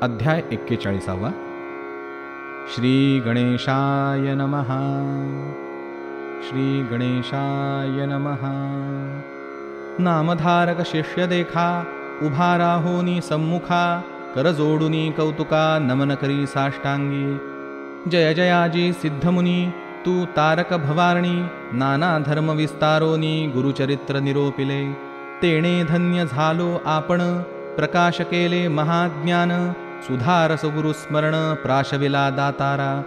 अध्याय 41. श्री गणेशाय नमः. श्री गणेशाय नमः. नामधारक शिष्य देखा, उभा राहोनी सम्मुखा, कर जोडुनी कौतुका, नमन करी साष्टांगी. जय जयाजी सिद्धमुनी, तू तारक भवारणी, नाना धर्म विस्तारोनी गुरुचरित्र निरोपिले. तेणे धन्य झालो आपण, प्रकाश केले महाज्ञान, सुधारस गुरुस्मरण प्राशविला दातारा.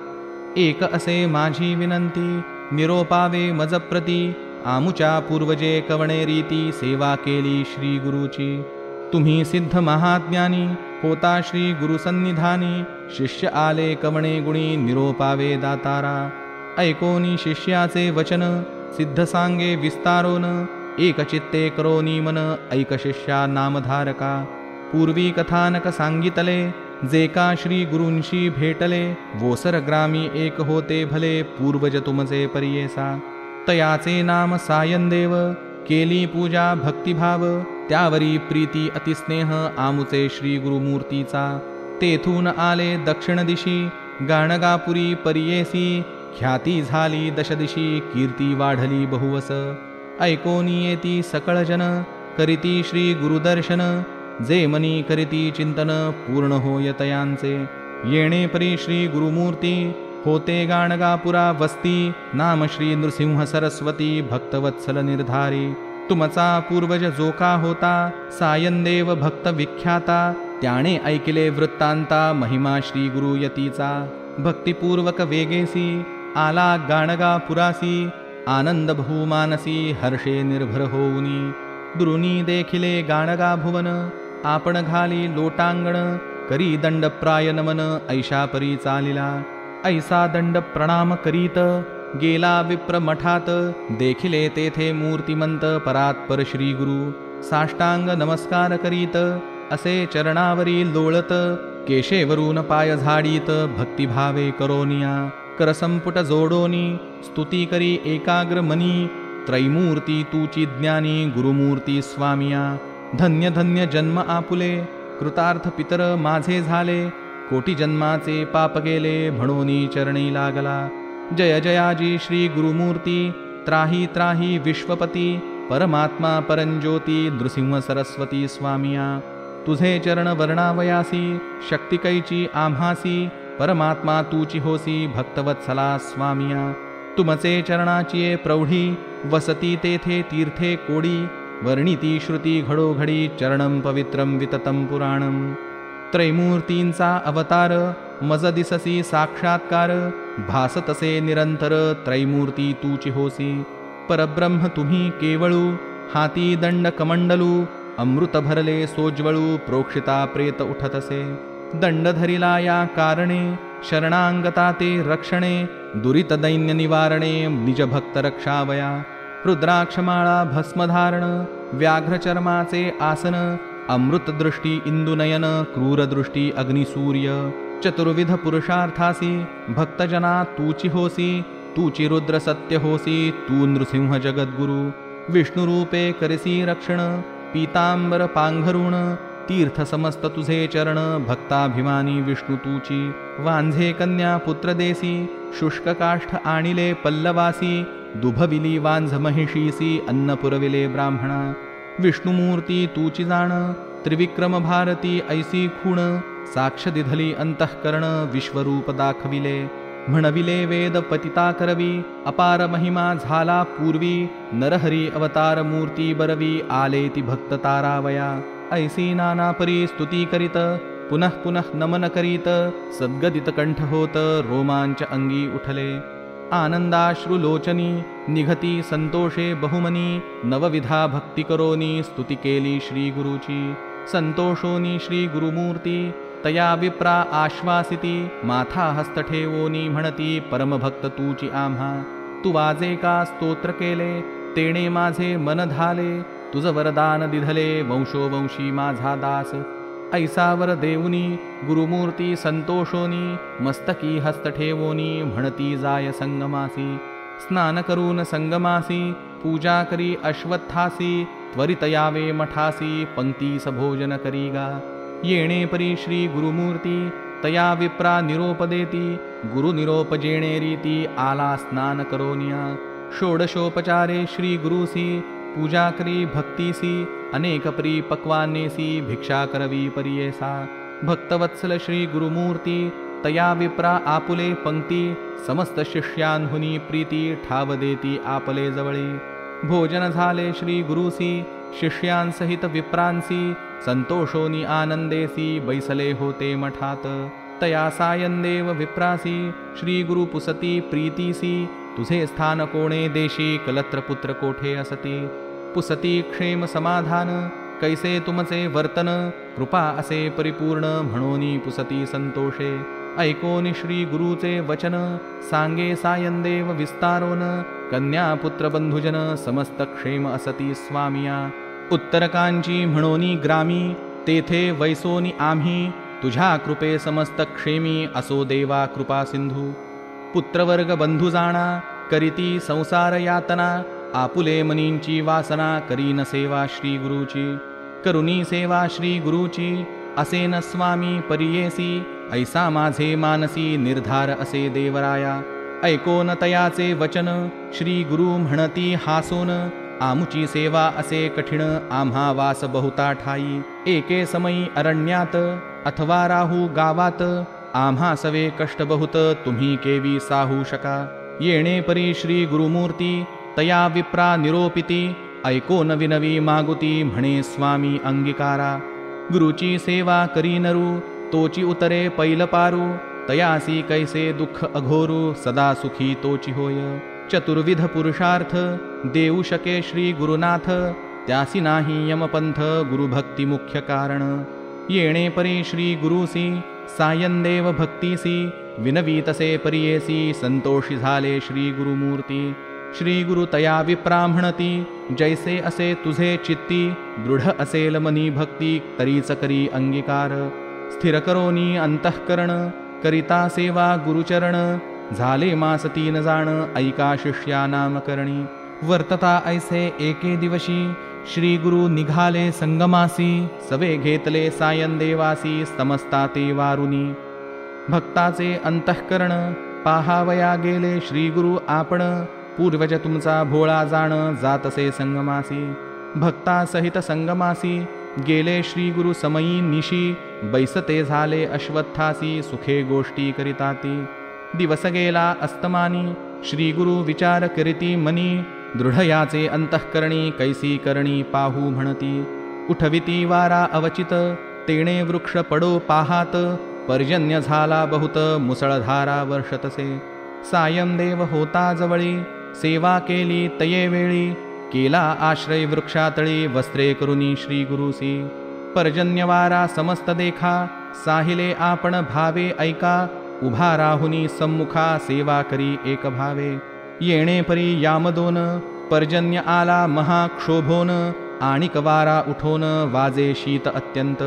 एक असे माझी विनंती, निरोपावे मजप्रती, आमुच्या पूर्वजे कवणे रीती, सेवा केली श्री गुरुची. तुम्ही सिद्ध महाज्ञानी, होता श्री गुरुसन्निधानी, शिष्य आले कवणे गुणी, निरोपावे दातारा. ऐकोनी शिष्याचे वचन, सिद्ध सांगे विस्तारोन, एक चित्ते करोनी मन, ऐक शिष्या नामधारका. पूर्वी कथानक सांगितले, जे का श्री गुरूंशी भेटले, वोसर ग्रामी एक होते भले, पूर्वज तुमचे परियेसा. तयाचे नाम सायनदेव, केली पूजा भक्तिभाव, त्यावरी प्रीती अतिस्नेह, आमुचे श्री गुरुमूर्तीचा. तेथून आले दक्षिण दिशी, गाणगापुरी परियेसी, ख्याती झाली दशदिशी, कीर्ती वाढली बहुवस. ऐकोनी येती सकळ जन, करीती श्री गुरुदर्शन, जे मनी करीती चिंतन, पूर्ण होय तयांचे. येणे परी श्री गुरुमूर्ती, होते गाणगापुरा वस्ती, नाम श्री नृसिंह सरस्वती, भक्तवत्सल निर्धारी. तुमचा पूर्वज जो का होता, सायनदेव भक्त विख्याता, त्याने ऐकिले वृत्तांता, महिमा श्री गुरुयतीचा. भक्तिपूर्वक वेगेसी, आला गाणगापुरासी, आनंद बहुमानसी, हर्षे निर्भर होऊनी. दुरुनी देखिले गाणगा भुवन, आपण घाली लोटांगण, करी दंड प्राय नमन, ऐशा परी चालिला. ऐसा दंड प्रणाम करीत, गेला विप्र मठात, देखिले तेथे मूर्तिमंत, परात्पर श्री गुरु. साष्टांग नमस्कार करीत, असे चरणावरी लोळत, केशेवरून पाय झाडीत, भक्तिभावे करोनिया. करसंपुट जोडोनी, स्तुती करी एकाग्र मनी, त्रैमूर्ती तूची ज्ञानी, गुरुमूर्ती स्वामिया. धन्य धन्य जन्म आपुले, कृतार्थ पितर माझे झाले, कोटी जन्माचे पाप गेले, म्हणोनी चरणी लागला. जय जयाजी श्री गुरुमूर्ती, त्राही त्राही विश्वपती, परमात्मा परंज्योती, नृसिंह सरस्वती स्वामिया. तुझे चरण वर्णावयासी, शक्ती कैची आम्हासी, परमात्मा तूची होसी, भक्तवत्सला स्वामिया. तुमचे चरणाची प्रौढी, वसती तेथे तीर्थे कोडी, वर्णिती श्रुती घडोघडी, चरणं पवित्रं विततं पुराणं. त्रैमूर्तींचा अवतार, मज दिससी साक्षात्कार, भासतसे निरंतर, त्रैमूर्ती तूची होसी. परब्रह्म तुम्ही केवळू, हाती दंड कमंडलू, अमृत भरले सोज्वळू, प्रोक्षिता प्रेत उठतसे. दंड धरिला या कारणे, शरणांगता ते रक्षणे, दुरित दैन्य निवारणे, निज भक्त रक्षावया. रुद्राक्षमाळा भस्मधारण, व्याघ्रचर्माचे आसन, अमृतदृष्टी इंदुनयन, क्रूरदृष्टी अग्निसूर्य. चतुर्विध पुरुषार्थासी, भक्तजना तूची होसी, तूची रुद्र सत्य होसी, तू नृसिंह जगद्गुरु. विष्णुरूपे करसी रक्षण, पीतांबर पांघरुण, तीर्थ समस्त तुझे चरण, भक्ताभिमानी विष्णू तूची. वांझे कन्या पुत्र देसी, शुष्क काष्ठ आणिले पल्लवासी, दुभविली वांझ महिषीसी, अन्न पुरविले ब्राह्मणा. विष्णुमूर्ती तूची जाण, त्रिविक्रम भारती ऐसी खूण, साक्ष दिधली अंतःकरण, विश्वरूप दाखविले. म्हणविले वेद पतिता करवी, अपार महिमा झाला पूर्वी, नरहरी अवतार मूर्ती बरवी, आले ती भक्त तारावया. ऐसी नाना परी स्तुती करीत, पुनः पुनः नमन करीत, सद्गदित कंठ होत, रोमांच अंगी उठले. आनंदाश्रुलोचनी, निघती संतोषे बहुमनी, नवविधा भक्ती करोनी, स्तुती केली श्री गुरुची. संतोषोनी श्री गुरुमूर्ती, तया विप्रा आश्वासिती, माथा हस्त ठेवोनी म्हणती, परमभक्त तूची आम्हा. तू वाजे का स्तोत्र केले, तेणे माझे मन धाले, तुझ वरदान दिधले, वंशोवंशी माझा दास. ऐसावर देऊनी, गुरुमूर्ती संतोषोनी, मस्तकी हस्त ठेवोनी, म्हणती जाय संगमासी. स्नान करून संगमासी, पूजा करी अश्वत्थासी, त्वरित यावे मठासी, पंक्तीस भोजन करीगा. येणे परी श्री गुरुमूर्ती तया विप्रा निरोप देती गुरुनिरोप जेणे रीती आला स्नान करोनिया षोडशोपचारे श्री गुरुसी पूजा करी भक्तीसी अनेक परी पक्वानेसी भिक्षा करवी परियेसा भक्तवत्सल श्री गुरुमूर्ती तया विप्रा आपुले पंक्ती समस्त शिष्यांहुनी प्रीती ठाव देती आपले जवळी भोजन झाले श्री गुरुसी शिष्यांसहित विप्रांसी संतोषोनी आनंदेसी बैसले होते मठात तया सायंदेव विप्रासी श्री गुरु पुसती प्रीतीसी तुझे स्थान कोणे देशी कलत्रपुत्र कोठे असती पुसती क्षेम समाधान कैसे तुमचे वर्तन कृपा असे परिपूर्ण म्हणोनी पुसती संतोषे ऐकोनी श्री गुरुचे वचन सांगे सायंदेव विस्तारोन कन्या पुत्र बंधुजन समस्त क्षेम असती स्वामिया उत्तरकांची म्हणोनी ग्रामी तेथे वैसोनी आम्ही तुझ्या कृपे समस्त क्षेमी असो देवा कृपा सिंधू पुत्रवर्ग बंधू जाणा करीती संसार यातना आपुले मनींची वासना करीन सेवा श्री गुरुची करुणी सेवा श्री गुरुची असे न स्वामी परियेसी ऐसा माझे मानसी निर्धार असे देवराया ऐकोन तयाचे वचन श्री गुरु म्हणती हासोन आमुची सेवा असे कठीण आम्हा वास बहुता ठाई एके समयी अरण्यात अथवा राहू गावात आम्हा सवे कष्ट बहुत तुम्ही केवी साहू शका येणे परी श्री गुरुमूर्ती तया विप्रा निरोपिती ऐको नवी मागुती म्हणे स्वामी अंगीकारा गुरुची सेवा करी नरू तोची उतरे पैल पारू तयासी कैसे दुःख अघोरू सदा सुखी तोची होय चतुर्विध पुरुषार्थ देऊ शके श्री गुरुनाथ त्यासी नाही यमपंथ गुरुभक्ती मुख्य कारण येणे परी श्री गुरुसी सायंदेव भक्तीसी विनवीतसे परियेसी संतोषी झाले श्री गुरुमूर्ती श्री गुरु तया विप्रा म्हणती जैसे असे तुझे चित्ती दृढ असेल मनी भक्ती तरीच करी अंगीकार स्थिर करोनी अंतःकरण करिता सेवा गुरुचरण झाले मास 3 जाण ऐका शिष्या नामकरणी वर्तता ऐसे एके दिवशी श्री गुरु निघाले संगमासी सवे घेतले सायंदेवासी समस्ता ते वारुनी भक्ताचे अंतःकरण पाहावया गेले श्री गुरु आपण पूर्वज तुमचा भोळा जाण जातसे संगमासी भक्ता सहित संगमासी गेले श्री गुरु समयी निशी बैसते झाले अश्वत्थासी सुखे गोष्टी करिताती दिवस गेला अस्तमानी श्री गुरु विचार करीती मनी दृढ याचे अंतःकरणी कैसी करणी पाहू म्हणती उठविती वारा अवचित तेणे वृक्ष पडो पाहात पर्जन्य झाला बहुत मुसळधारा वर्षतसे सायंदेव होता जवळी सेवा केली तये वेळी केला आश्रय वृक्षातळी वस्त्रे करुनी श्री गुरुसी पर्जन्यवारा समस्त देखा साहिले आपण भावे ऐका उभा राहुनी सम्मुखा सेवा करी एक भावे येणे परी यामदोन पर्जन्य आला महाक्षोभोन आणिक वारा उठोन वाजे शीत अत्यंत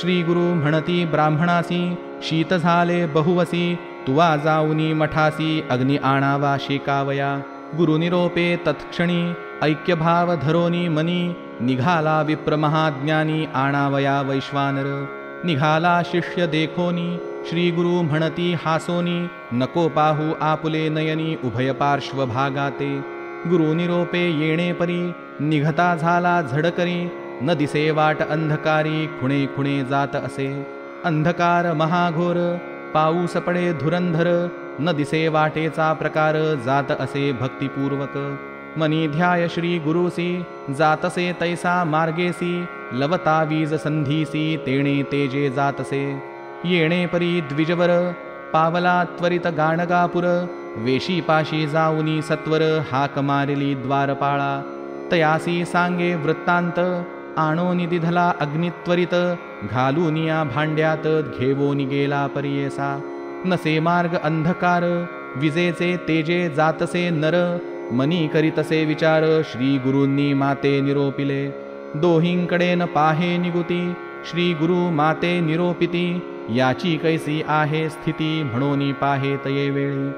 श्री गुरु म्हणती ब्राह्मणासी शीत झाले बहुवसी तुवा जाऊनी मठासी अग्नि आणावा शेकावया गुरुनिरोपे तत्क्षणी ऐक्यभाव धरोनी मनी निघाला विप्र महाज्ञानी आणावया वैश्वानर निघाला शिष्य देखोनी श्री गुरु म्हणती हासोनी नको पाहू आपुले नयनी उभय पार्श्व भागाते गुरुनिरोपे येणे परी निघता झाला झडकरी न दिसे वाट अंधकारी खुणे खुणे जात असे अंधकार महाघोर पाऊस पडे धुरंधर न दिसे वाटेचा प्रकार जात असे भक्तिपूर्वक मनी ध्याय श्री गुरुसी जातसे तैसा मार्गेसी लवता वीज संधीसी तेणे तेजे जातसे येणे परी द्विजवर पावला त्वरित गाणगापुर वेशी पाशी जाऊनी सत्वर हाक मारिली द्वारपाळा तयासी सांगे वृत्तांत आणोनी दिधला अग्नित्वरित घालूनिया भांड्यात घेवोनी गेला परियेसा नसे मार्ग अंधकार विजेचे तेजे जातसे नर मनी करीतसे विचार श्री गुरूंनी माते निरोपिले दोहींकडे न पाहे निगुती श्री गुरु माते निरोपिती याची कैसी आहे स्थिती म्हणोनी पाहे तये वेळी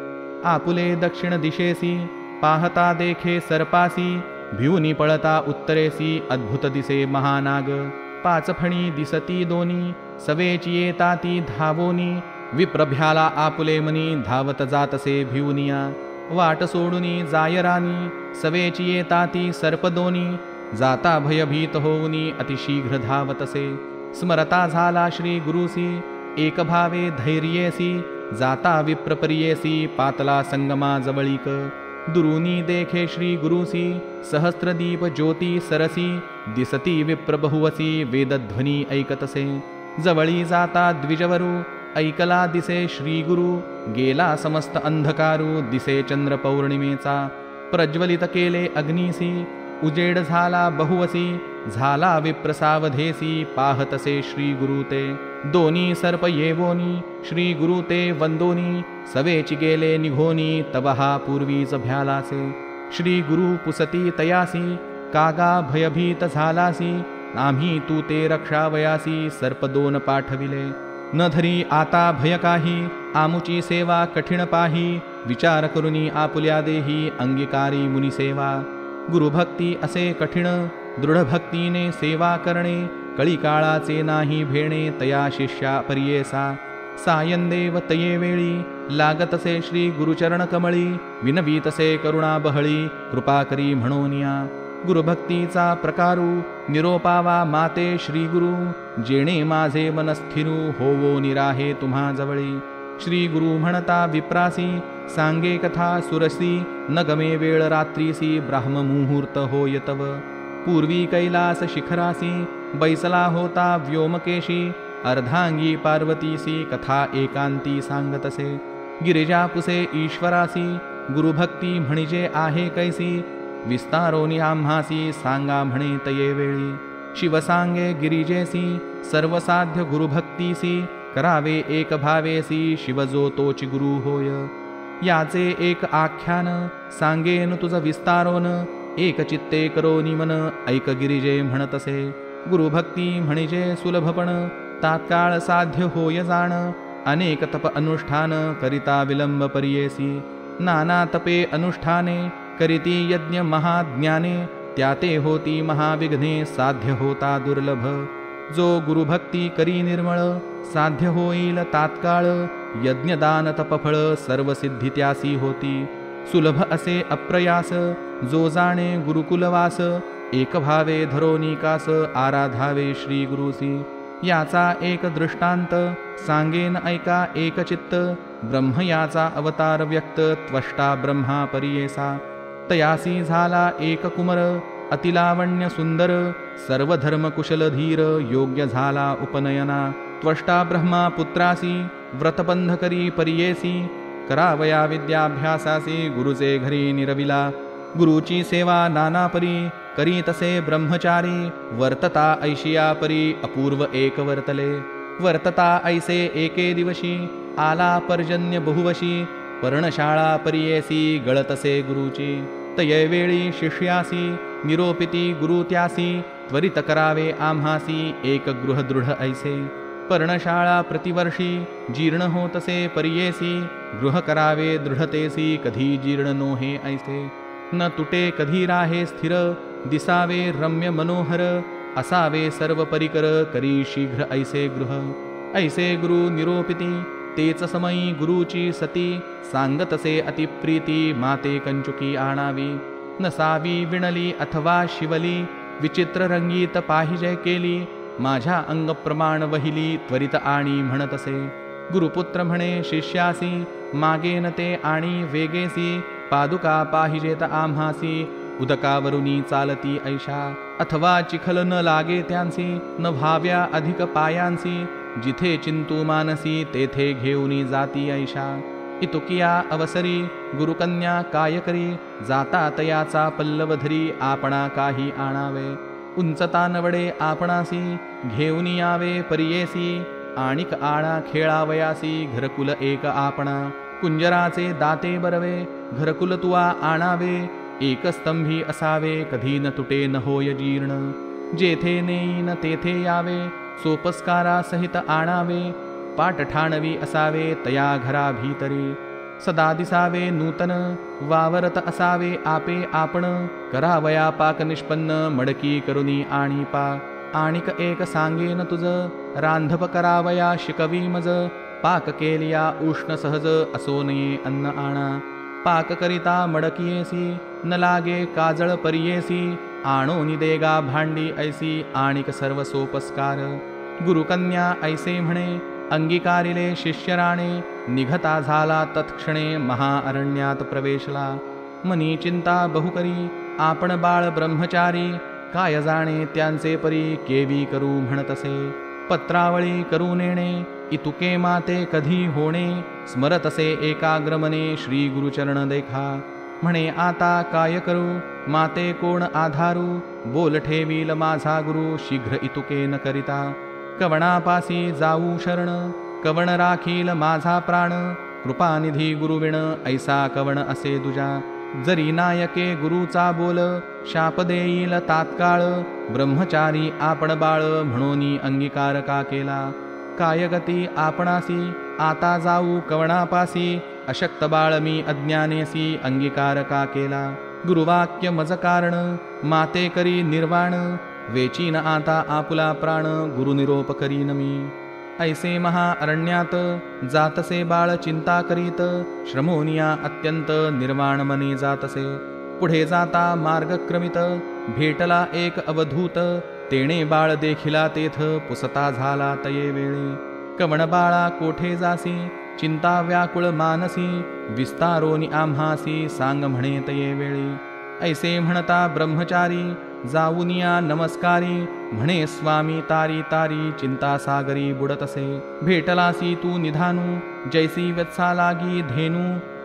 आपुले दक्षिण दिशेसी पाहता देखे सर्पासी भिवनी पळता उत्तरेसी अद्भुत दिसे महानाग पाच फणी दिसती दोनी, सवेची येताती धावोनी, विप्रभ्याला आपुले मनी, धावत जातसे भिवनिया. वाट सोडुनी जाय रानी, सवेची येताती सर्पदोनी, जाता भयभीत होऊनी, अतिशीघ्र धावतसे. स्मरता झाला श्री गुरुसी, एक भावे धैर्येसी, जाता विप्रपर्येसी, पातला संगमा जवळीक. दुरुनी देखे श्री गुरुसी, सहस्त्रदीप ज्योती सरसी, दिसती विप्र बहुवसी, वेदध्वनी ऐकतसे. जवळी जाता द्विजवरू, ऐकला दिसे श्री गुरु, गेला समस्त अंधकारू, दिसे चंद्र पौर्णिमेचा. प्रज्वलित केले अग्नीसी, उजेड झाला बहुवसी, झाला विप्रसावधेसी, पाहतसे श्री गुरु ते. दोनी सर्प येवोनी, श्री गुरु ते वंदोनी, सवेची गेले निघोनी, तवहा पूर्वीच भ्यालासे. श्री गुरु पुसती तयासी, कागा भयभीत झालासी, आम्ही तू ते रक्षावयासी, सर्प दोन पाठविले. न धरी आता भय काही, आमुची सेवा कठीण पाही, विचार करुनी आपुल्या देही, अंगीकारी मुनिसेवा. गुरुभक्ती असे कठीण, दृढ भक्तीने सेवा करणे, कळी काळाचे नाही भेणे, तया शिष्या पर्येसा. सायंदेव तये वेळी, लागतसे श्री गुरुचरण कमळी, विनवीतसे करुणा बहळी, कृपा करी म्हणोनिया. गुरुभक्तीचा प्रकारू, निरोपावा माते श्री गुरु, जेणे माझे मन स्थिरू, होवो निराहे तुम्हा जवळी. श्री गुरु म्हणता विप्रासी, सांगे कथा सुरसी, न गमे वेळ रात्रीसी, ब्राह्म मुहूर्त होय तव. पूर्वी कैलास शिखरासी, बैसला होता व्योमकेशी, अर्धांगी पार्वतीसी, कथा एकांती सांगतसे. गिरिजापुसे ईश्वरासी, गुरुभक्ती म्हणजे आहे कैसी, विस्तारोनी आम्हासी, सांगा म्हणे तये वेळी. शिव सांगे गिरिजेसी, सर्वसाध्य गुरुभक्तीसी, करावे एक भावेसी, शिव जो तोची गुरु होय. याचे एक आख्यान, सांगेन तुझ विस्तारोन, एक चित्ते करोनी मन, ऐक गिरिजे म्हणतसे. गुरुभक्ती म्हणजे सुलभपण, तात्काळ साध्य होय जाण, अनेक तप अनुष्ठान, करिता विलंब पर्येसी. नाना तपे अनुष्ठाने, करीती यज्ञ महाज्ञाने, त्याते होती महाविघ्ने, साध्य होता दुर्लभ. जो गुरुभक्ती करी निर्मळ, साध्य होईल तात्काळ, यज्ञदान तपफळ, सर्व सिद्धी त्यासी होती. सुलभ असे अप्रयास, जो जाणे गुरुकुलवास, एक भावे धरोनिकास, आराधावे श्री गुरुसी. याचा एक दृष्टांत, सांगेन ऐका एक चित्त, ब्रह्म याचा अवतार व्यक्त, त्वष्टा ब्रह्मा परियेसा. तयासी झाला एक कुमर, अतिलावण्य सुंदर, सर्व धर्म कुशल धीर, योग्य झाला उपनयना. त्वष्टा ब्रह्मा पुत्रासी, व्रतबंध करी परियेसी, करावया विद्याभ्यासासी, गुरुचे घरी निरविला. गुरुची सेवा नाना परी, करी तसे ब्रह्मचारी, वर्तता ऐशिया परी, अपूर्व एक वर्तले. वर्तता ऐसे एके दिवशी, आला पर्जन्य बहुवशी, पर्णशाळा परियेसी, गळतसे गुरुची. तयवेळी शिष्यासी, निरोपिती गुरु त्यासी, त्वरित करावे आम्हासी, एक गृह दृढ ऐसे. पर्णशाळा प्रतिवर्षी, जीर्ण होतसे परियेसी, गृह करावे दृढतेसी, कधी जीर्ण नोहे ऐसे. न तुटे कधी राहे स्थिर, दिसावे रम्य मनोहर, असावे सर्व परिकर, करी शीघ्र ऐसे गृह. ऐसे गुरु निरोपिती, तेच समयी गुरुची सती, सांगतसे अतिप्रीती, माते कंचुकी आणावी. नसावी विणली अथवा शिवली, विचित्र रंगीत पाहिजे केली, माझ्या अंग प्रमाण वहिली, त्वरित आणि म्हणतसे. गुरुपुत्र म्हणे शिष्यासी, मागेन ते आणि वेगेसी, पादुका पाहिजेत आम्हासी, उदकावरुनी चालती ऐशा. अथवा चिखल न लागे त्यांसी, न भाव्या अधिक पायांसी, जिथे चिंतू मानसी, तेथे घेऊनी जाती ऐशा. इतुकिया अवसरी, गुरुकन्या काय करी, जाता तयाचा पल्लवधरी, आपणा काही आणावे. उंचता नवडे आपणासी, घेऊन यावे परियेसी, आणिक आणा खेळावयासी, घरकुल एक आपणा. कुंजराचे दाते बरवे, घरकुल तुवा आणावे, एक स्तंभी असावे, कधी न तुटे न होय जीर्ण. जेथे नेईन तेथे यावे, सोपस्कारा सहित आणावे, पाट ठाणवी असावे तया घरा भीतरी. सदा दिसावे नूतन, वावरत असावे आपे आपण, करावया पाक निष्पन्न, मडकी करुनी आणि पा. आणिक एक सांगेन तुझ, रांधप करावया शिकवी मज, पाक केलिया उष्ण सहज, असो नये अन्न आणा, पाक करिता मडकियेसी, न लागे काजळ परियेसी, आणोनी देगा भांडी ऐसी, आणिक सर्व सोपस्कार, गुरुकन्या ऐसे म्हणे, अंगीकारिले शिष्यराणे, निघता झाला तत्क्षणे, महाअरण्यात प्रवेशला, मनी चिंता बहुकरी, आपण बाळ ब्रह्मचारी, काय जाणे त्यांचे परी, केवी करू म्हणतसे, पत्रावळी करू नेणे, इतुके माते कधी होणे, स्मरतसे एकाग्रमने, श्री गुरुचरण देखा, म्हणे आता काय करू, माते कोण आधारू, बोल ठेवील माझा गुरु, शीघ्र इतुके न करिता, कवणापासी जाऊ शरण, कवण राखील माझा प्राण, कृपानिधी गुरुविण, ऐसा कवण असे दुजा, जरी नायके गुरुचा बोल, शाप देईल तात्काळ, ब्रह्मचारी आपण बाळ, म्हणूनी अंगीकार का केला, काय गती आपणासी, आता जाऊ कवणापासी, अशक्त बाळ मी अज्ञानेसी, अंगीकार का केला, गुरुवाक्य मज कारण, माते करी निर्वाण, वेचीन आता आपुला प्राण, गुरुनिरोप करीन मी, ऐसे महाअरण्यात, जातसे बाळ चिंता करीत, श्रमोनिया अत्यंत, निर्वाण मने जातसे, पुढे जाता मार्गक्रमित, भेटला एक अवधूत, तेणे बाळ देखिला तेथ, पुसता झाला तये वेळे, कवण बाळा कोठे जासी, चिंता व्याकुळ मानसी, विस्तारोनी आम्हासी, सांग म्हणे तये वेळी, ऐसे म्हणता ब्रह्मचारी, जाऊनिया नमस्कारी, म्हणे स्वामी तारी तारी, चिंता सागरी बुडतसे, भेटलासी तू निधानू, जैसी वत्सा लागी धेनू,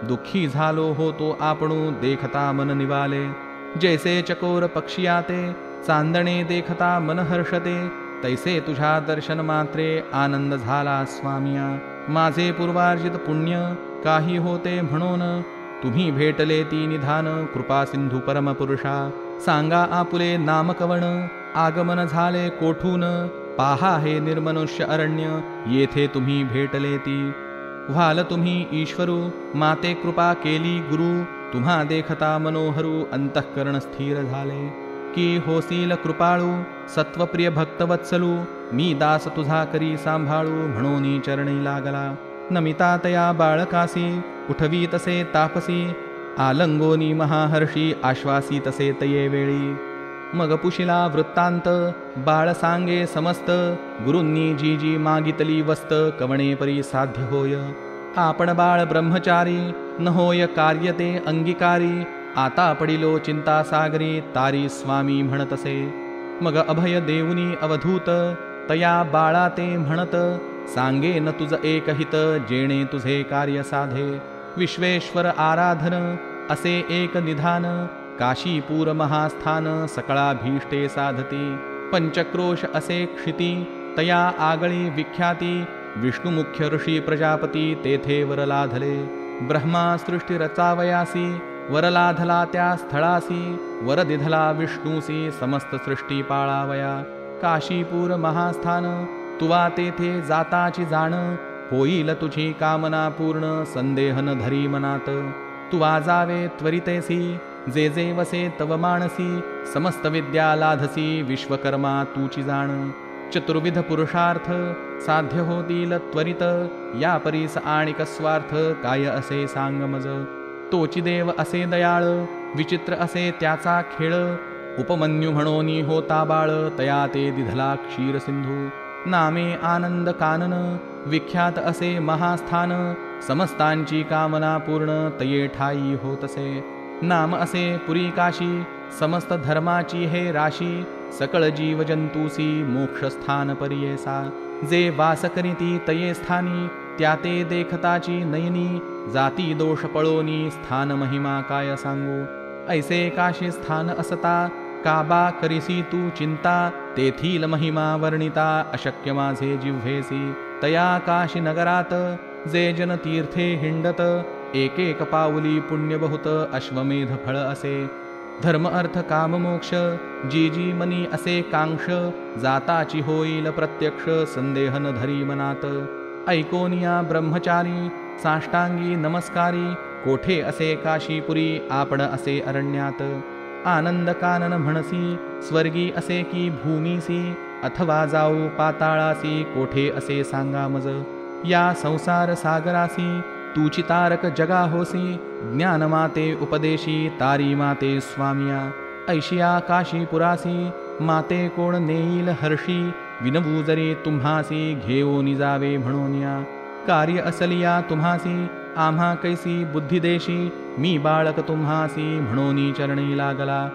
दुःखी झालो होतो आपणू, देखता मन निवाले, जैसे चकोर पक्षी आते, चांदणे देखता मन हर्षते, तैसे तुझ्या दर्शन मात्रे, आनंद झाला स्वामिया, माझे पूर्वार्जित पुण्य, काही होते म्हणून, तुम्ही भेटले ती निधान, कृपा सिंधू परमपुरुषा, सांगा आपुले नामकवण, आगमन झाले कोठून, पाहा हे निर्मनुष्य अरण्य, येथे तुम्ही भेटले ती, व्हाल तुम्ही ईश्वरू, माते कृपा केली गुरु, तुम्हा देखता मनोहरू, अंतःकरण स्थिर झाले, की होसील कृपाळू, सत्वप्रिय भक्तवत्सलू, मी दास तुझा करी सांभाळू, म्हणून चरणी लागला, नमिता तया बाळकासी, उठवी तसे तापसी, आलंगोनी महाहर्षी, आश्वासी तसे तये वेळी, मग पुशिला वृत्तांत, बाळ सांगे समस्त, गुरूंनी जी जी मागितली वस्त, कवणे परी साध्य होय, आपण बाळ ब्रह्मचारी, न होय कार्य ते अंगीकारी, आता पडिलो चिंता सागरी, तारी स्वामी म्हणतसे, मग अभय देऊनी अवधूत, तया बाळा ते म्हणत, सांगे न तुझ एक हित, जेणे तुझे कार्य साधे, विश्वेश्वर आराधन, असे एक निधान, काशीपूर महास्थान, सकळा भीष्टे साधती, पंचक्रोश असे क्षिती, तया आगळी विख्याती, विष्णुमुख्य ऋषी प्रजापती, तेथे वर लाधले, ब्रह्मा सृष्टी रचावयासी, वर लाधला त्या स्थळासी, वर दिधला विष्णूसी, समस्त सृष्टी पाळावया, काशीपूर महास्थान, तुवा तेथे जाताची जाण, होईल तुझी कामना पूर्ण, संदेह न धरी मनात, तुवा जावे त्वरितेसी, जे जे वसे तव मानसी, समस्त विद्या लाधसी, विश्वकर्मा तूची जाण, चतुर्विध पुरुषार्थ, साध्य होतील त्वरित, या परीस आणिक स्वार्थ, काय असे सांग मज, तोची देव असे दयाळ, विचित्र असे त्याचा खेळ, उपमन्यू म्हणोनी होता बाळ, तया ते दिधला क्षीर सिंधू, नामे आनंद कानन, विख्यात असे महास्थान, समस्तांची कामना पूर्ण, तये ठाई होतसे, नाम असे पुरी काशी, समस्त धर्माची हे राशी, सकळ जीव जंतूसी, मोक्षस्थान परियेसा, जे वास करीती तये स्थानी, त्या ते देखताची नयनी, जाती दोष पळोनी, स्थान महिमा काय सांगू, ऐसे काशी स्थान असता, काबा करिसी तू चिंता, तेथील महिमा वर्णिता, अशक्य माझे जिव्हेसी, तया काशी नगरात, जे जन तीर्थे हिंडत, एक एक पाऊली पुण्य बहुत, अश्वमेध फळ असे, धर्म अर्थ काम मोक्ष, जी जी मनी असे कांक्ष, जाताची होईल प्रत्यक्ष, संदेह न धरी मनात, ऐकोनिया ब्रह्मचारी, साष्टांगी नमस्कारी, कोठे असे काशीपुरी, आपण असे अरण्यात, आनंद कानन म्हणसी, स्वर्गी असे की भूमीसी, अथवा जाऊ पाताळासी कोठे असे सांगा मज. या संसार सागरासी तूची तारक जगा होसी. ज्ञानमाते उपदेशी तारी माते स्वामिया. ऐशिया काशीपुरासी माते कोण नेईल हर्षी. विनवू जरी तुम्हासी घेऊन जावे म्हणूनिया. कार्य असलिया तुम्हासी आम्हा कैसी बुद्धी देशी. मी बाळक तुम्हासी म्हणूनी चरणी लागला.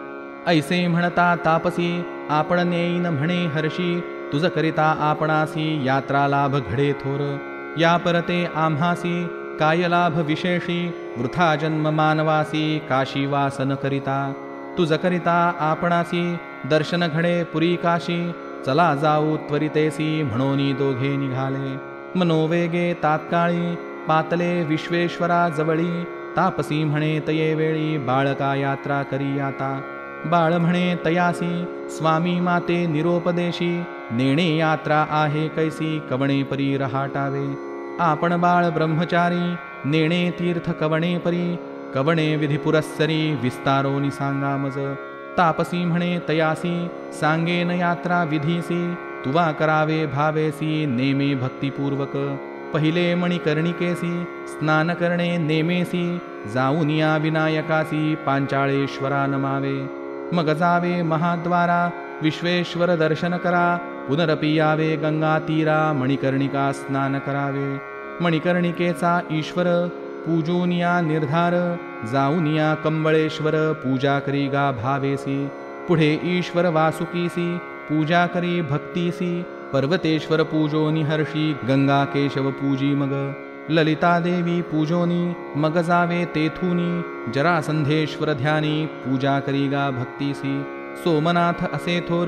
ऐसे म्हणता तापसी आपण नेईन म्हणे हर्षी. तुझ करिता आपणासी यात्रा लाभ घडे थोर. या परते आम्हासी काय लाभ विशेषी. वृथा जन्म मानवासी काशी वासन करिता. तुझ करिता आपणासी दर्शन घडे पुरी काशी. चला जाऊ त्वरितेसी म्हणूनी दोघे निघाले. मनोवेगे तात्काळी पातले विश्वेश्वरा जवळी. तापसी म्हणे तये वेळी बाळका यात्रा करी आता. बाळ म्हणे तयासी स्वामी माते निरोपदेशी. नेणे यात्रा आहे कैसी कवणे परी रहाटावे. आपण बाळ ब्रह्मचारी नेणे तीर्थ कवणे परी. कवणे विधी पुरस्सरी विस्तारोनी सांगा मज. तापसी म्हणे तयासी सांगेन यात्रा विधीसी. तुवा करावे भावेसी नेमे भक्तिपूर्वक. पहिले मणिकर्णिकेसी स्नान करणे नेमेसी. जाऊन या विनायकासी पांचाळेश्वरा नमावे. मग जावे महाद्वारा विश्वेश्वर दर्शन करा. पुनरपि यावे गंगा तीरा मणिकर्णिका स्नान करावे. मणिकर्णिकेचा ईश्वर पूजून या निर्धार. जाऊन या कंबळेश्वर पूजा करी गा भावेसी. पुढे ईश्वर वासुकीसी पूजा करी भक्तीसी. पर्वतेश्वर पूजोनी हर्षी गंगा केशव पूजी मग. ललिता देवी पूजोनी मग जावे तेथुनी. जरासंधेश्वर ध्यानी पूजा करी गा भक्तीसी. सोमनाथ असे थोर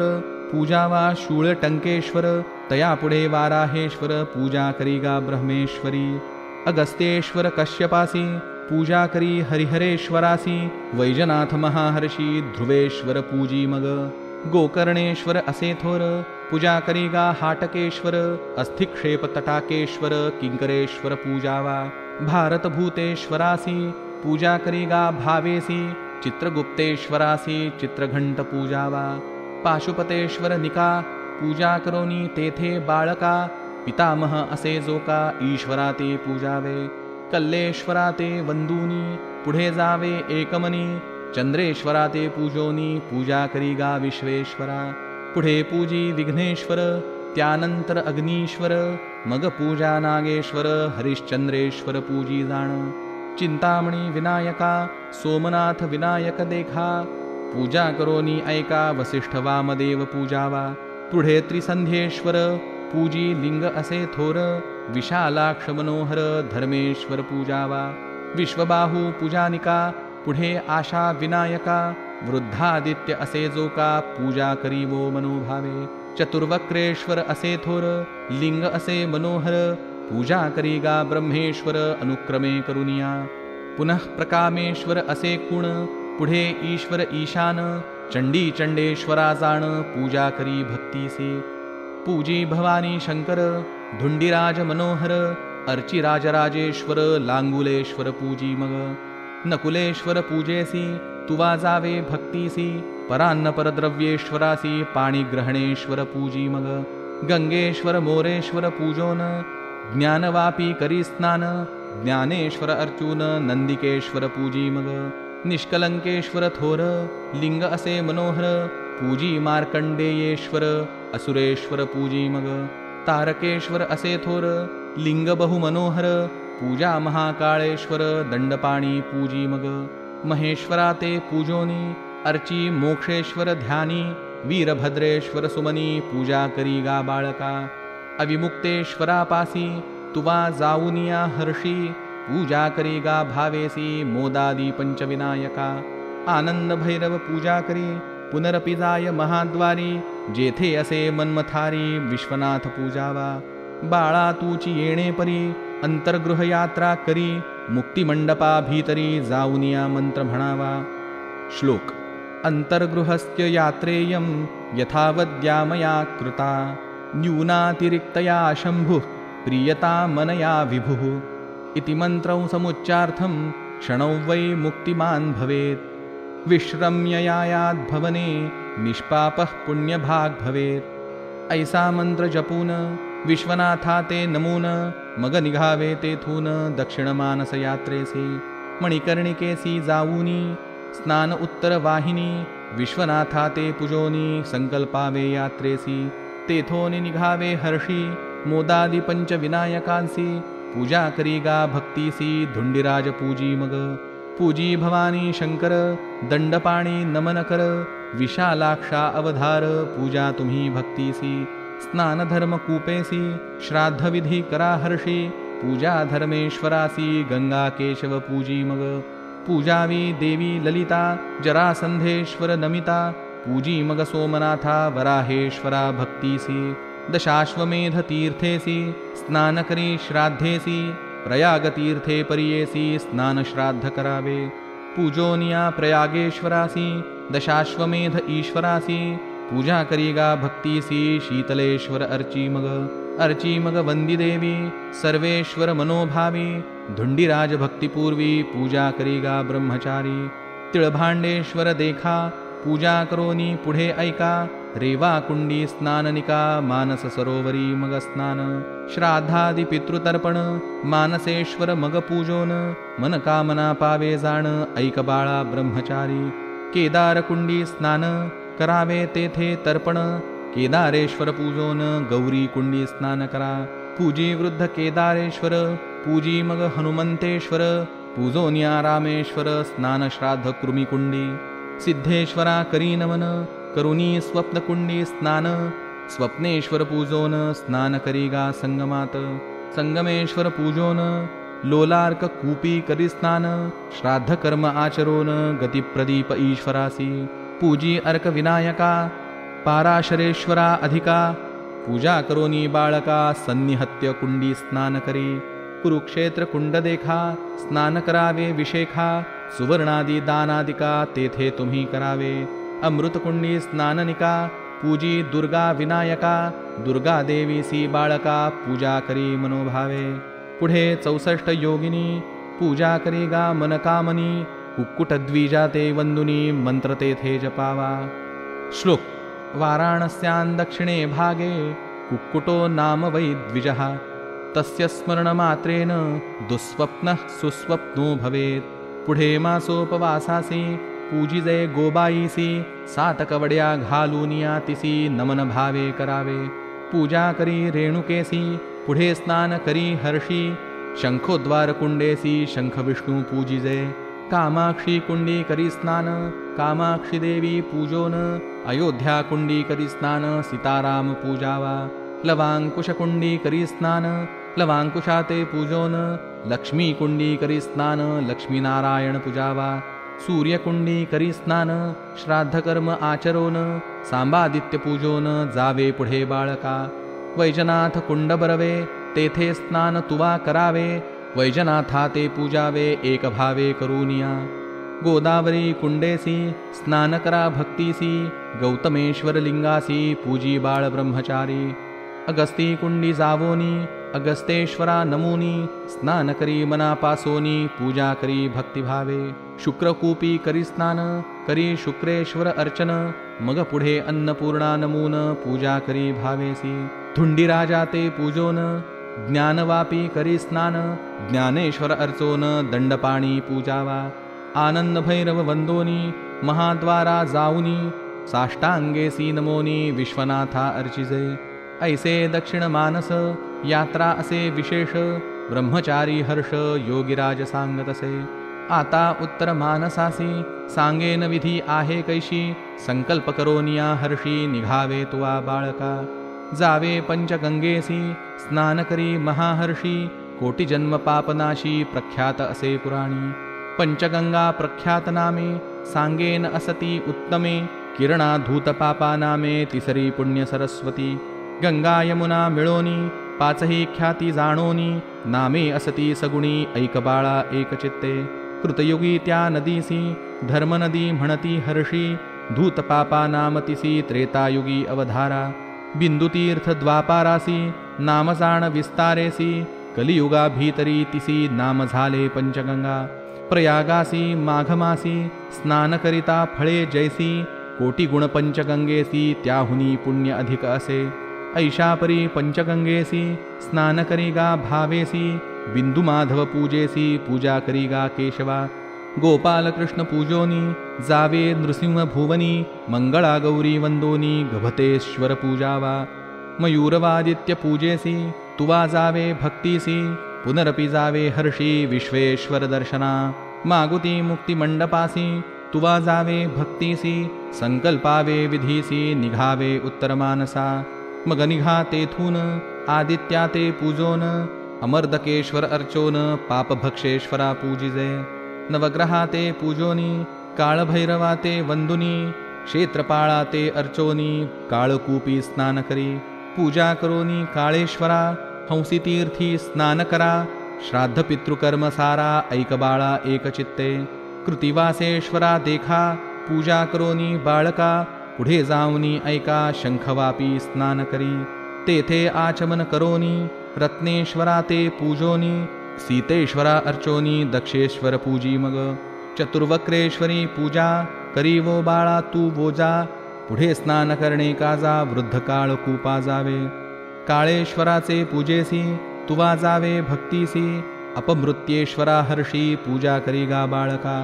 पूजावा शूळ टंकेश्वर. तया पुढे वाराहेश्वर पूजा करी गा ब्रह्मेश्वरी. अगस्त्येश्वर कश्यपासी पूजा करी हरिहरेश्वरासी. वैजनाथ महाहर्षी ध्रुवेश्वर पूजी मग. गोकर्णेश्वर असे थोर पूजा करी गा हाटकेश्वर. अस्थिक्षेप तटाकेश्वर किंकरेश्वर पूजावा. भारतभूतेश्वरासी पूजा करी गा भावेसी. चित्रगुप्तेश्वरासी चित्रघंट पूजावा. पाशुपतेश्वर निका पूजा करोनी तेथे बाळका. पितामह असे जोका ईश्वरा ते पूजावे. कल्लेश्वरा ते वंदुनी पुढे जावे एकमनी. चंद्रेश्वरा ते पूजोनी पूजा करी गा विश्वेश्वरा. पुढे पूजी विघ्नेश्वर त्यानंतर अग्नीश्वर. मग पूजा नागेश्वर हरिश्चंद्रेश्वर पूजी जाण. चिंतामणी विनायका सोमनाथ विनायक देखा. पूजा करोनी ऐका वसिष्ठ वामदेव पूजावा. पुढे त्रिसंध्येश्वर पूजी लिंग असे थोर. विशालाक्ष मनोहर धर्मेश्वर पूजावा. विश्वबाहू पूजानिका पुढे आशा विनायका. वृद्धादित्य असे जोका पूजा करी वो मनोभावे. चतुर्वक्रेश्वर असे थोर लिंग असे मनोहर. पूजा करी गा ब्रह्मेश्वर अनुक्रमे करुनिया. पुनः प्रकामेश्वर असे कुण पुढे ईश्वर ईशान. चंडी चंडेश्वरा जाण पूजा करी भक्तीसी. पूजी भवानी शंकर धुंडीराज मनोहर. अर्ची राजराजेश्वर लांगुलेश्वर पूजी मग. नकुलेश्वर पूजेसी तुवा जावे भक्तीसी. परान्न परद्रव्येश्वरासी पाणीग्रहणेश्वर पूजी मग. गंगेश्वर मोरेश्वर पूजोन ज्ञानवापी करी स्नान. ज्ञानेश्वर अर्चून नंदिकेश्वर पूजी मग. निष्कलंकेश्वर थोर लिंग असे मनोहर. पूजी मार्कंडेयेश्वर असुरेश्वर पूजी मग. तारकेश्वर असे थोर लिंग बहु मनोहर. पूजा महाकाळेश्वर दंडपाणी पूजी मग. महेश्वरा ते पूजोनी अर्ची मोक्षेश्वर ध्यानी. वीरभद्रेश्वर सुमनी पूजा करी गा बाळका. अविमुक्तेश्वरापासी तुवा जाऊनिया हर्षी. पूजा करी गा भावेसी मोदादी पंचविनायका. आनंद भैरव पूजा करी पुनरपि जाय महाद्वारी. जेथे असे मन्मथारी विश्वनाथ पूजावा. बाळा तूची येणे परी अंतर्गृह यात्रा करी. मुक्तिमंडपा भीतरी जाऊनिया मंत्र म्हणावा. श्लोक. अंतर्गृहस्य यात्रेयं यथावद्या मया कृता. न्यूनातिरिक्तया शंभुः प्रियता मनया विभुः. इति मंत्रं समुच्चार्थं क्षणौ वै मुक्तिमान् भवेत्. विश्रम्य यायाद् भवने निष्पापः पुण्यभाग् भवेत्. ऐसा मंत्र जपून विश्वनाथा ते नमून मग निघावे तेथून दक्षिण मानस यात्रेसी मणिकर्णिकेसी जाऊनी स्नान उत्तर वाहिनी विश्वनाथा ते पूजोनी संकल्पावे यात्रेसी तेथोनी निघावे हर्षी मोदादी पंच विनायकांसी पूजा करीगा भक्तीसी धुंडीराज पूजी मग पूजी भवानी शंकर दंडपाणी नमन कर विशालाक्षा अवधार पूजा तुम्ही भक्तीसी स्नान धर्म कूपेसी श्राद्ध विधी करा हर्षी पूजा धर्मेश्वरासी गंगा केशव पूजी मग पूजावी देवी ललिता जरासंधेश्वर नमिता पूजी मग सोमनाथा वराहेश्वरा भक्तीसी दशाश्वमेध तीर्थेसी स्नान करी श्राद्धेसी प्रयाग तीर्थे परियेसी स्नान श्राद्ध करावे पूजोनिया प्रयागेश्वरासी दशाश्वमेध ईश्वरासी पूजा करीगा भक्तीसी शीतलेश्वर अर्ची मग वंदी देवी सर्वेश्वर मनोभावी धुंडीराज भक्तिपूर्वी पूजा करीगा ब्रह्मचारी तिळभांडेश्वर देखा पूजा करोनी पुढे ऐका रेवा कुंडी स्नाननिका मानस सरोवरी मग स्नान श्राद्धादि पितृतर्पण मानसेश्वर मग पूजोन मन कामना पावे जाण ऐक बाळा ब्रह्मचारी केदार कुंडी स्नान करावे तेथे तर्पण केदारेश्वर पूजोन गौरी कुंडी स्नान करा पूजी वृद्ध केदारेश्वर पूजी मग हनुमंतेश्वर पूजोनिया रामेश्वर स्नान श्राद्ध कृमिकुंडी सिद्धेश्वरा करी नमन करुणी स्वप्नकुंडी स्नान स्वप्नेश्वर पूजोन स्नान करीगा संगमात संगमेश्वर पूजोन लोलार्क कूपी करी स्नान श्राद्ध कर्म आचरोन गतिप्रदीप ईश्वरासी पूजी अर्क विनायका पाराशरेश्वरा अधिका पूजा करोनी बाळका सन्निहत्य कुंडी स्नान करी कुरुक्षेत्र कुंड देखा स्नान करावे विशेखा सुवर्णादि दानादिका तेथे तुम्ही करावे अमृतकुंडी स्नाननिका पूजी दुर्गा विनायका दुर्गा देवीसी बाळका पूजा करी मनोभावे पुढे 64 योगिनी पूजा करीगा मनकामनी कुक्कुटद्विजा ते वंदुनी मंत्र तेथे जपावा श्लोक वाराणस्यां दक्षिणे भागे कुक्कुटो नाम वै द्विजः तस्य स्मरणमात्रेण दुःस्वप्नः सुस्वप्नो भवेत् पुढे मासोपवासासी पूजिजे गोबाईसी सातकवड्या घालूनिया तिसी नमन भावे करावे पूजा करी रेणुकेसी पुढे स्नान करी हर्षी शंखोद्वार कुंडेसी शंख विष्णू पूजिजे कामाक्षी कुंडी करी स्नान कामाक्षी देवी पूजोन अयोध्या कुंडी करी स्नान सीताराम पूजावा लवांकुश कुंडी करी स्नान लवांकुशाते पूजोन लक्ष्मी कुंडी करी स्नान लक्ष्मीनारायण पूजावा सूर्यकुंडी करी स्नान श्राद्ध कर्म आचरोन सांबादित्य पूजोन जावे पुढे बाळका वैजनाथ कुंड बरवे तेथे स्नान तुवा करावे वैजनाथा ते पूजावे एक भावे करूनिया गोदावरी कुंडेसी स्नान करा भक्तीसी गौतमेश्वर लिंगासी पूजी बाळ ब्रह्मचारी अगस्ती कुंडी जावोनी अगस्तेश्वरा नमूनी स्नान करी मनापासोनी पूजा करी भक्तिभावे शुक्रकूपी करी स्नान करी शुक्रेश्वर अर्चन मग पुढे अन्नपूर्णा नमून पूजा करी भावेसी धुंडीराजा ते पूजोन ज्ञानवापी करी स्नान ज्ञानेश्वर अर्चोन दंडपाणी पूजावा आनंद भैरव वंदोनी महाद्वारा जाऊनी साष्टांगेसी नमोनी विश्वनाथा अर्चिजे ऐसे दक्षिण मानस यात्रा असे विशेष ब्रह्मचारी हर्ष योगीराज सांगत असे आता उत्तर मानसासी सांगेन विधी आहे कैशी संकल्प करोनिया हर्षी निघावे तुवा बाळका जावे पंचगंगेसी स्नान करी महाहर्षी कोटी जन्म पापनाशी प्रख्यात असे पुराणी पंचगंगा प्रख्यात नामे सांगेन असती उत्तमे किरणा धूत पापा नामे तिसरी पुण्य सरस्वती गंगा यमुना मिळोनी पाचही ख्याती जाणोनी नामे असती सगुणी ऐकबाळा एकचित्ते कृतयुगी त्या नदीसी धर्मनदी म्हणती हर्षी धूत पापा नाम तिसी त्रेतायुगी अवधारा बिंदुतीर्थ द्वापारासी नाम जाण विस्तारेसी कलियुगा भीतरी तिसी नाम झाले पंचगंगा प्रयागासी माघमासी स्नान करिता फळे जैसी कोटी गुण पंचगंगेसी त्याहुनी पुण्य अधिक असे ऐशापरी पंचगंगेसी स्नान करीगा भावेसी बिंदु माधव पूजेसी पूजा करीगा केशवा गोपाल कृष्ण पूजोनी जावे नृसिंह भुवनी मंगळा गौरी वंदोनी गभतेश्वर पूजावा मयूरवादित्य पूजेसी तुवा जावे भक्तीसी पुनरपि जावे हर्षी विश्वेश्वर दर्शना मागुती मुक्ती मंडपासी तुवा जावे भक्तीसी संकल्पावे विधीसी निघावे उत्तर मानसा मग निघा तेथून आदित्या ते पूजोन अमर्दकेश्वर अर्चोन पापभक्षेश्वरा पूजिजे नवग्रहा ते पूजोनी काळभैरवा ते वंदुनी क्षेत्रपाळा ते अर्चोनी काळकूपी स्नान करी पूजा करोनी काळेश्वरा हंसी तीर्थी स्नान करा श्राद्ध पितृकर्म सारा ऐकबाळा एकचित्ते कृतिवासेश्वरा देखा पूजा करोनी बाळका पुढे जाऊनी ऐका शंखवापी स्नान करी तेथे आचमन करोनी रत्नेश्वरा ते पूजोनी सीतेश्वरा अर्चोनी दक्षेश्वर पूजी मग चतुर्वक्रेश्वरी पूजा करी वो बाळा तू बोजा पुढे स्नान करणे काजा वृद्ध काळ कूपा जावे काळेश्वराचे पूजेसी तुवा जावे भक्तीसी अपमृत्येश्वरा हर्षी पूजा करीगा बाळका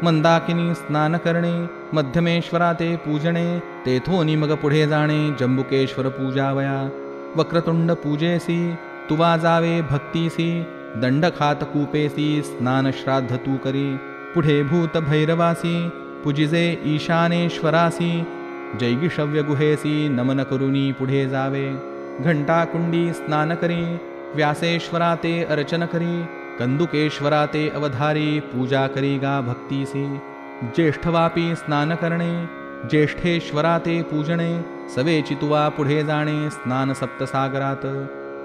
मंदाकिनी स्नान करणे मध्यमेश्वरा ते पूजणे तेथोनी मग पुढे जाणे जंबुकेश्वर पूजावया वक्रतुंड पूजेसी तुवा जावे भक्तीसी दंडखात कूपेसी स्नान श्राद्ध तू करी पुढे भूत भैरवासी पूजिजे ईशानेश्वरासी जैगिषव्य गुहेसी नमन करुनी पुढे जावे घंटाकुंडी स्नान करी व्यासेश्वरा ते अर्चन करी कंदुकेश्वरा ते अवधारी पूजा करीगा भक्तीसी ज्येष्ठवापी स्नान करणे ज्येष्ठेश्वरा ते पूजणे सवेची तुवा पुढे जाणे स्नान सप्तसागरात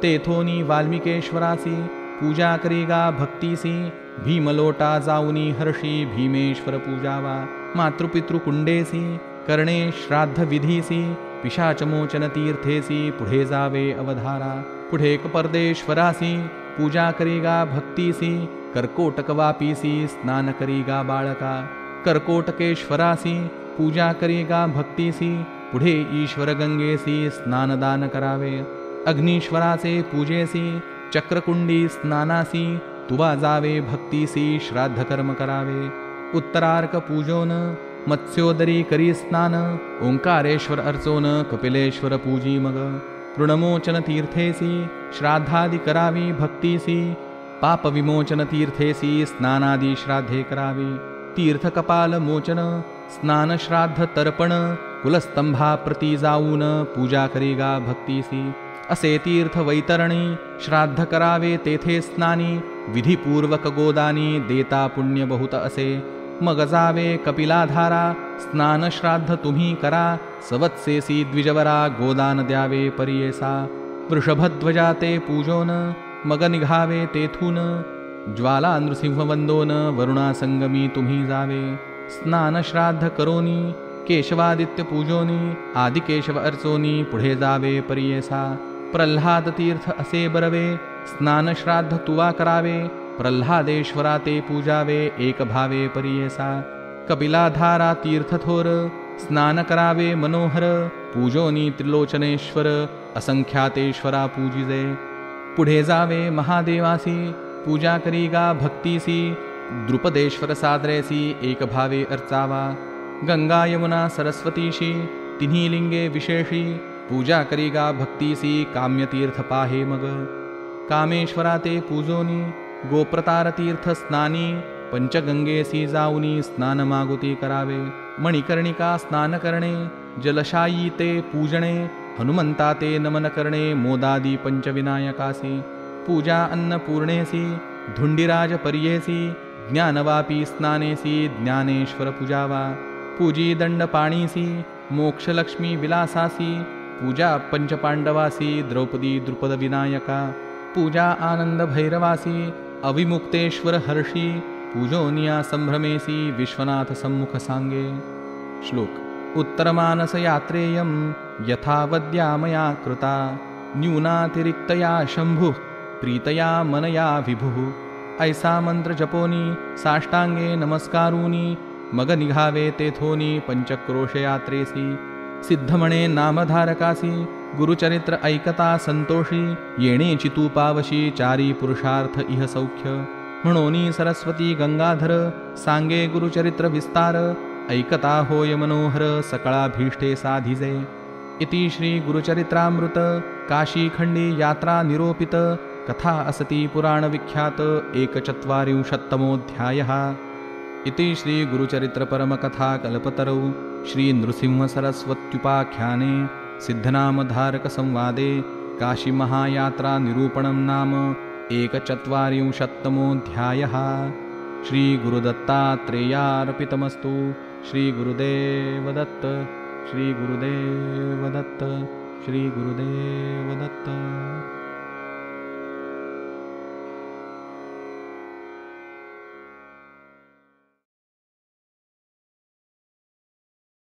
तेथोनी वाल्मिकेश्वरासी पूजा करीगा भक्तीसी भीमलोटा जाऊनी हर्षी भीमेश्वर पूजावा मातृपितृकुंडेसी करणे श्राद्ध विधीसी पिशाचमोचन तीर्थेसी पुढे जावे अवधारा पुढे कपर्देश्वरासी पूजा करीगा भक्तीसी कर्कोटकवापीसी स्नान करीगा बाळका कर्कोटकेश्वरासी पूजा करीगा भक्तीसी पुढे ईश्वर गंगेसी स्नानदान करावे अग्नीश्वराचे पूजेसी चक्रकुंडी स्नानासी तुवा जावे भक्तीसी श्राद्ध कर्म करावे उत्तरार्क पूजोन मत्स्योदरी करी स्नान ओंकारेश्वर अर्चोन कपिलेश्वर पूजी मग ऋणमोचन तीर्थेसी श्राद्धादि करावी भक्तीसी पाप विमोचन तीर्थेसी स्नानादि श्राद्धे करावी तीर्थ कपाल मोचन स्नान श्राद्ध तर्पण कुलस्तंभा प्रती जाऊन पूजा करीगा भक्तीसी असे तीर्थ वैतरणी श्राद्ध करावे तेथे स्नानी विधिपूर्वक गोदानी देता पुण्य बहुत असे मग जावे कपिलाधारा स्नान श्राद्ध तुम्ही करा सवत्सेसी द्विजवरा गोदान द्यावे परियेसा वृषभध्वजा ते पूजोन मग निघावे तेथून ज्वाला नृसिंह वंदोन वरुणा संगमी तुम्ही जावे स्नान श्राद्ध करोनी केशवादित्य पूजोनी आदिकेशव अर्चोनी पुढे जावे परियेसा प्रल्हाद तीर्थ असे बरवे स्नान श्राद्ध तुवा करावे प्रल्हादेश्वरा ते पूजावे एक भावे परियेसा कपिलाधारा तीर्थथोर स्नान करावे मनोहर पूजोनी त्रिलोचनेश्वर असंख्यातेश्वरा पूजिजे पुढे जावे महादेवासी पूजा करीगा भक्तीसी द्रुपदेश्वर सादरेसी एक भावे अर्चावा गंगा यमुना सरस्वतीशी तिन्ही लिंगे विशेषी पूजा करीगा भक्तीसी काम्यतीर्थ पाहे मग कामेश्वरा ते पूजोनी गोप्रतारतीर्थ स्नानी पंचगंगेसी जाऊनी स्नान मागुती करावे मणिकर्णिका स्नान करणे जलशायी ते पूजणे हनुमंता ते नमन करणे मोदादी पंचविनायकासी पूजा अन्नपूर्णेसी धुंडिराज पर्येसी ज्ञानवापी स्नानेसी ज्ञानेश्वर पूजावा पूजी दंड पाणीसी मोक्षलक्ष्मी विलासासी पूजा पंचपांडवासी द्रौपदी द्रुपद विनायका पूजा आनंद भैरवासी अविमुक्तेश्वर हर्षी पूजोनिया संभ्रमेसी विश्वनाथ सम्मुख सांगे श्लोक उत्तरमानस यात्रेयं यथावद्या मया कृता न्यूनातिरिक्तया शंभु प्रीतया मनया विभुः ऐसा मंत्र जपोनी साष्टांगे नमस्कारूनी मग निघावे तेथोनी पंचक्रोश यात्रेसी सिद्धमणे नामधारकासी गुरुचरित्र ऐकता संतोषी, येणेची तू पावशी चारी पुरुषार्थ इह सौख्य. म्हणोनी सरस्वती गंगाधर, सांगे गुरुचरित्र विस्तार. ऐकता होय मनोहर, सकळाभीष्टे साधिजे. इति श्री गुरुचरित्रामृत काशीखंडी यात्रा निरोपित. कथा असती पुराण विख्यात, 140तमोऽध्यायः. इति श्री गुरुचरित्र परमकथा कल्पतरौ श्री नृसिंह सरस्वत्युपाख्याने सिद्धनामधारक संवादे काशी महायात्रा निरूपणं नाम 140तमोऽध्यायः. श्री गुरुदत्तात्रेयार्पितमस्तु. श्री गुरुदेव दत्त. श्री गुरुदेव दत्त. श्री गुरुदेव दत्त.